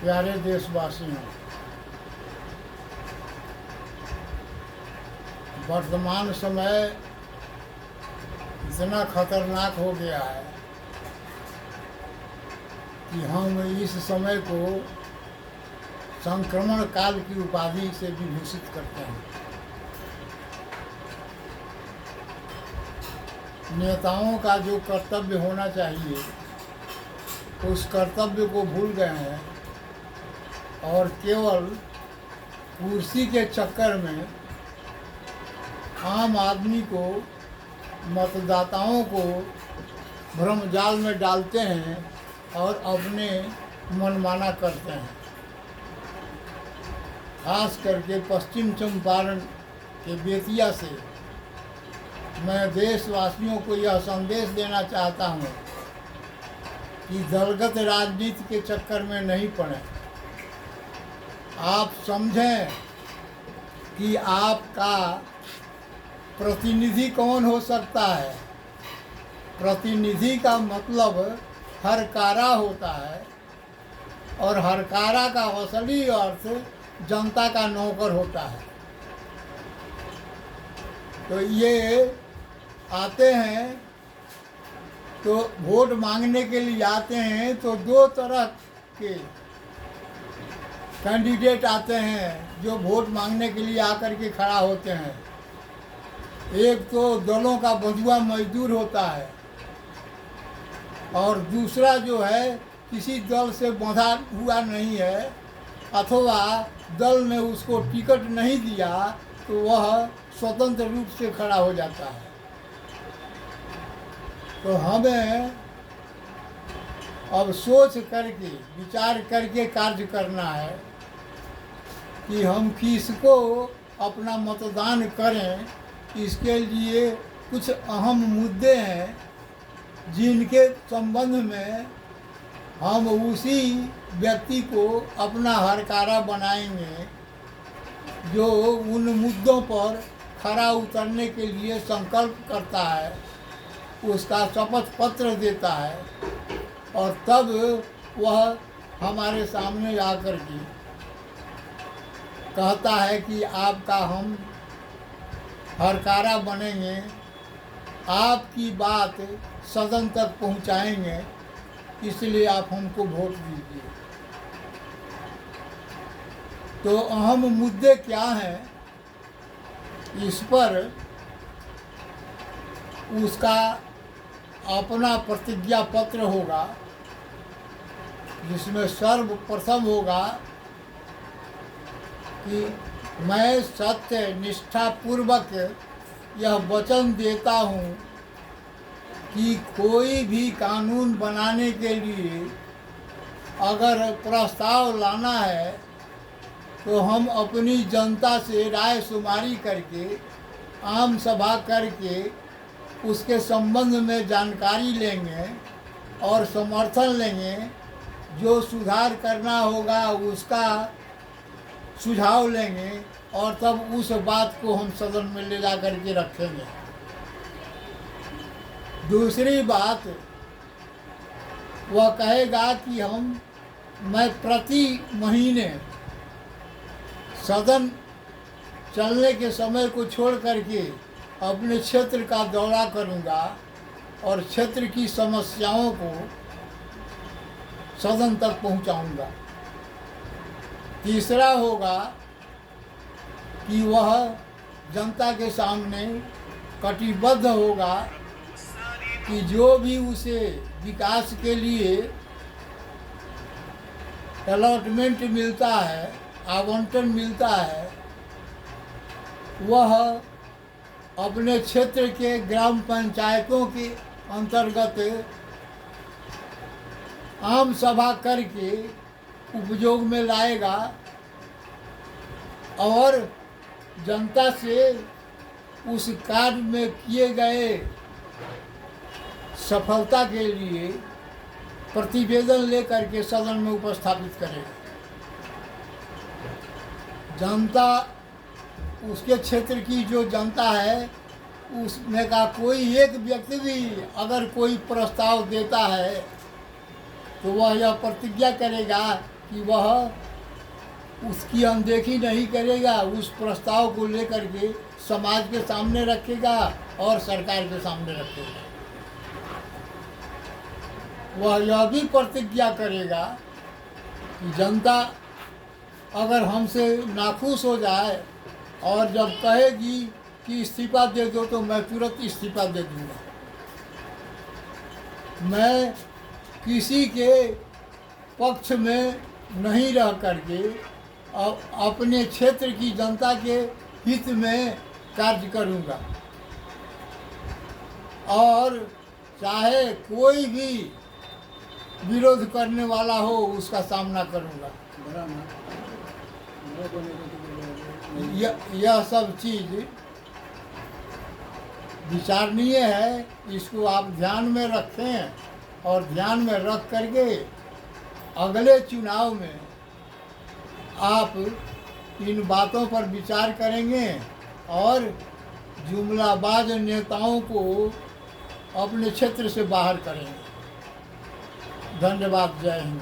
प्यारे देशवासियों, वर्तमान समय इतना खतरनाक हो गया है कि हम इस समय को संक्रमण काल की उपाधि से विभूषित करते हैं। नेताओं का जो कर्तव्य होना चाहिए उस कर्तव्य को भूल गए हैं और केवल कुर्सी के चक्कर में आम आदमी को, मतदाताओं को भ्रमजाल में डालते हैं और अपने मनमाना करते हैं। खास करके पश्चिम चंपारण के बेतिया से मैं देशवासियों को यह संदेश देना चाहता हूँ कि दलगत राजनीति के चक्कर में नहीं पड़े। आप समझें कि आपका प्रतिनिधि कौन हो सकता है। प्रतिनिधि का मतलब हरकारा होता है और हरकारा का असली अर्थ जनता का नौकर होता है। तो ये आते हैं तो वोट मांगने के लिए आते हैं तो दो तरह के कैंडिडेट आते हैं जो वोट मांगने के लिए आकर के खड़ा होते हैं। एक तो दलों का बंधुआ मजदूर होता है और दूसरा जो है किसी दल से बंधा हुआ नहीं है अथवा दल ने उसको टिकट नहीं दिया तो वह स्वतंत्र रूप से खड़ा हो जाता है। तो हमें अब सोच करके विचार करके कार्य करना है कि हम किसको अपना मतदान करें। इसके लिए कुछ अहम मुद्दे हैं जिनके संबंध में हम उसी व्यक्ति को अपना हरकारा बनाएंगे जो उन मुद्दों पर खरा उतरने के लिए संकल्प करता है, उसका शपथ पत्र देता है और तब वह हमारे सामने आकर के कहता है कि आपका हम हरकारा बनेंगे, आपकी बात सदन तक पहुंचाएंगे, इसलिए आप हमको वोट दीजिए। तो अहम मुद्दे क्या हैं, इस पर उसका अपना प्रतिज्ञा पत्र होगा जिसमें सर्वप्रथम होगा कि मैं सत्य निष्ठा पूर्वक यह वचन देता हूँ कि कोई भी कानून बनाने के लिए अगर प्रस्ताव लाना है तो हम अपनी जनता से राय शुमारी करके आम सभा करके उसके संबंध में जानकारी लेंगे और समर्थन लेंगे। जो सुधार करना होगा उसका सुझाव लेंगे और तब उस बात को हम सदन में ले जा कर के रखेंगे। दूसरी बात वह कहेगा कि मैं प्रति महीने सदन चलने के समय को छोड़ करके अपने क्षेत्र का दौरा करूंगा और क्षेत्र की समस्याओं को सदन तक पहुंचाऊंगा। तीसरा होगा कि वह जनता के सामने कटिबद्ध होगा कि जो भी उसे विकास के लिए अलॉटमेंट मिलता है, आवंटन मिलता है, वह अपने क्षेत्र के ग्राम पंचायतों के अंतर्गत आम सभा करके उपयोग में लाएगा और जनता से उस कार्य में किए गए सफलता के लिए प्रतिवेदन लेकर के सदन में उपस्थापित करेगा। जनता, उसके क्षेत्र की जो जनता है उसमें का कोई एक व्यक्ति भी अगर कोई प्रस्ताव देता है तो वह यह प्रतिज्ञा करेगा कि वह उसकी अनदेखी नहीं करेगा, उस प्रस्ताव को लेकर के समाज के सामने रखेगा और सरकार के सामने रखेगा। वह यह भी प्रतिज्ञा करेगा कि जनता अगर हमसे नाखुश हो जाए और जब कहेगी कि इस्तीफा दे दो तो मैं तुरंत इस्तीफा दे दूंगा। मैं किसी के पक्ष में नहीं रह करके अपने क्षेत्र की जनता के हित में कार्य करूंगा और चाहे कोई भी विरोध करने वाला हो उसका सामना करूंगा। यह सब चीज़ विचारणीय है, इसको आप ध्यान में रखें और ध्यान में रख करके अगले चुनाव में आप इन बातों पर विचार करेंगे और जुमलाबाज नेताओं को अपने क्षेत्र से बाहर करेंगे। धन्यवाद। जय हिंद।